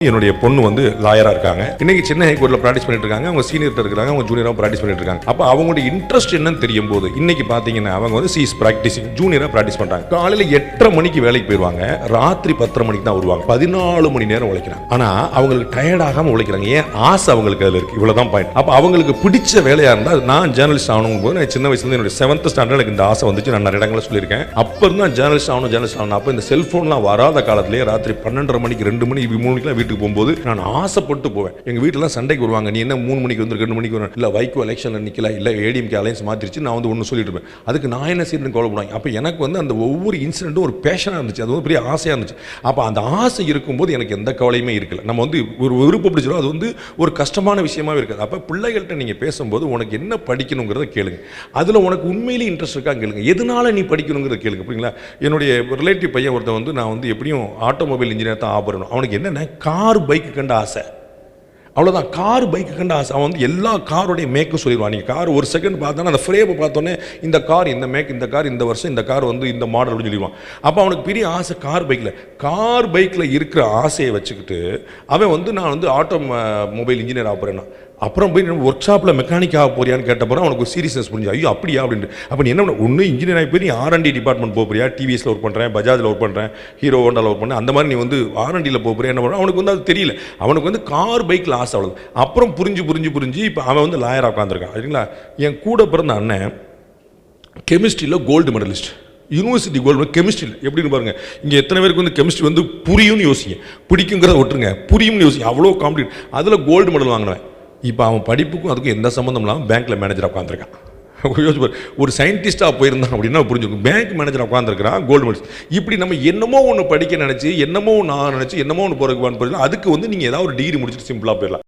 என்னுடைய பொண்ணு வந்து லாயரா இருக்காங்க. இன்னைக்கு சென்னை ஹைகோர்ட்ல பிராக்டிஸ் பண்ணிட்டு இருக்காங்க. அவங்க சீனியர்ட்ட இருக்காங்க, அவங்க ஜூனியரா பிராக்டிஸ் பண்ணிட்டு இருக்காங்க. அப்ப அவங்களுடைய இன்ட்ரெஸ்ட் என்னன்னு தெரியும் போது இன்னைக்கு பாத்தீங்கன்னா அவங்க வந்து சீஸ் பிராக்டிசிங் ஜூனியரா பிராக்டிஸ் பண்றாங்க. காலையில 8:30 மணிக்கு வேலைக்கு போயிருவாங்க, ராத்திரி 10:30 மணிக்கு தான் வருவாங்க. 14 மணி நேரம் உழைக்கிறாங்க. ஆனா அவங்களுக்கு டயர்ட் ஆகாம உழைக்கிறாங்க. ஏன்? ஆசை அவங்களுக்கு அதுல இருக்கு. இவ்வளவுதான் பாயிண்ட். அப்ப அவங்களுக்கு பிடிச்ச வேலையா இருந்தா, நான் ஜேர்னலிஸ்ட் ஆகணும் போது நான் சின்ன வயசுல இருந்து என்னுடைய 7th ஸ்டாண்டர்ட் எனக்கு இந்த ஆசை வந்துச்சு. நான் நிறைய இடங்களில் சொல்லியிருக்கேன். அப்ப இருந்தா ஜேர்னலிஸ்ட் ஆகணும். அப்ப இந்த செல்போன்லாம் வராத காலத்திலேயே ராத்திரி 12:30 மணிக்கு 2 மணி 3 மணிக்கு வீட்டுக்கு போகும்போது நான் ஆசைப்பட்டு போவேன். எங்க வீட்டுல சண்டைக்கு வருவாங்க. நீ என்ன 3 மணிக்கு வந்து 2 மணிக்கு வரும், இல்ல வைகோ எலெக்ஷன்ல நிக்கல, இல்ல ஏடிஎம்கே அலையன்ஸ் மாத்திருச்சு, நான் வந்து ஒன்னு சொல்லிட்டு இருப்பேன். அதுக்கு நான் என்ன செய்யணும்னு கவலைப்படுவாங்க. அப்ப எனக்கு வந்து அந்த ஒவ்வொரு இன்சிடென்ட்டும் ஒரு பேஷனா இருந்துச்சு. அது வந்து பெரிய ஆசையா இருந்துச்சு. அப்ப அந்த ஆசை இருக்கும்போது எனக்கு எந்த கவலையுமே இருக்கல. நம்ம வந்து ஒரு விருப்பம் பிடிச்சிடும், அது வந்து ஒரு கஷ்டமான விஷயமாவே இருக்காது. அப்ப பிள்ளைகள்கிட்ட நீங்க பேசும்போது உனக்கு என்ன படிக்கணுங்கிறத கேளுங்க. அதுல உனக்கு உண்மையிலேயே இன்ட்ரெஸ்ட் இருக்கா கேளுங்க. எதனால நீ படிக்கணுங்கிறத கேளுங்க. புரியுங்களா? என்னுடைய ரிலேட்டிவ் பையன் ஒருத்தன் வந்து நான் வந்து எப்படியும் ஆட்டோமொபைல் இன்ஜினியர் தான் ஆபரணும். அவனுக்கு என்னென்ன கார் பைக் கண்ட ஆசை. அவ்வளோதான். கார் பைக்கு கண்ட ஆசை. அவன் வந்து எல்லா காரோடைய மேக்கும் சொல்லிடுவான். நீங்கள் கார் ஒரு செகண்ட் பார்த்தானா அந்த ஃப்ரேமை பார்த்தோன்னே இந்த கார் இந்த மேக், இந்த கார் இந்த வருஷம், இந்த கார் வந்து இந்த மாடல் அப்படின்னு சொல்லிடுவான். அப்போ அவனுக்கு பெரிய ஆசை கார் பைக்கில் இருக்கிற ஆசையை வச்சுக்கிட்டு அவன் வந்து நான் வந்து ஆட்டோமொபைல் இன்ஜினியர் ஆகிறேன்னா, அப்புறம் போய் ஒர்க் ஷாப்பில் மெக்கானிக் ஆக போறியான்னு கேட்டப்போ அவனுக்கு சீரியஸ்னஸ் புரிஞ்சு. ஐயோ அப்படியா அப்படின்ட்டு. அப்போ நீ என்ன பண்ண, ஒன்று இன்ஜினியர் ஆகி போய் நீ R&D டிபார்ட்மெண்ட் போறியா, டிவிஎஸ்ல ஒர்க் பண்ணுறேன், பஜாஜில் ஒர்க் பண்ணுறேன், ஹீரோ ஹோண்டாவில் ஒர்க் பண்ணேன், அந்த மாதிரி நீ வந்து R&Dயில் போறியா என்ன பண்ண. அவனுக்கு வந்து அது தெரியல. அவனுக்கு வந்து கார் பைக்கில் ஆசை அவ்வளவு. அப்புறம் புரிஞ்சு இப்போ அவன் வந்து லாயராக உட்காந்துருக்கான். சரிங்களா? என் கூட பிறந்த அண்ணன் கெமிஸ்ட்ரியில் கோல்டு மெடலிஸ்ட், யூனிவர்சிட்டி கோல்டு கெமிஸ்ட்ரியில். எப்படின்னு பாருங்க, இங்கே எத்தனை பேருக்கு வந்து கெமிஸ்ட்ரி வந்து புரியும்னு யோசிங்க, பிடிக்குங்கிறத விட்டுருங்க, புரியும்னு யோசிங்க. அவ்வளோ காம்படிட். அதில் கோல்டு மெடல் வாங்கினவன். இப்போ அவன் படிப்புக்கும் அதுக்கும் எந்த சம்மந்தம் இல்லாமல் பேங்க்கில் மேனேஜராக உட்காந்துருக்கான். ஒரு சயின்டிஸ்டாக போயிருந்தான் அப்படின்னா புரிஞ்சுக்கும். பேங்க் மேனேஜராக உட்காந்துருக்கிறான், கோல்டு மெடல். இப்படி நம்ம என்னமோ ஒன்று படிக்க நினச்சி, என்னமோ நான் நினச்சி, என்னமோ ஒன்று போகிறதுக்கு அதுக்கு வந்து நீங்கள் ஏதாவது ஒரு டிகிரி முடிச்சுட்டு சிம்பிளாக போயிடலாம்.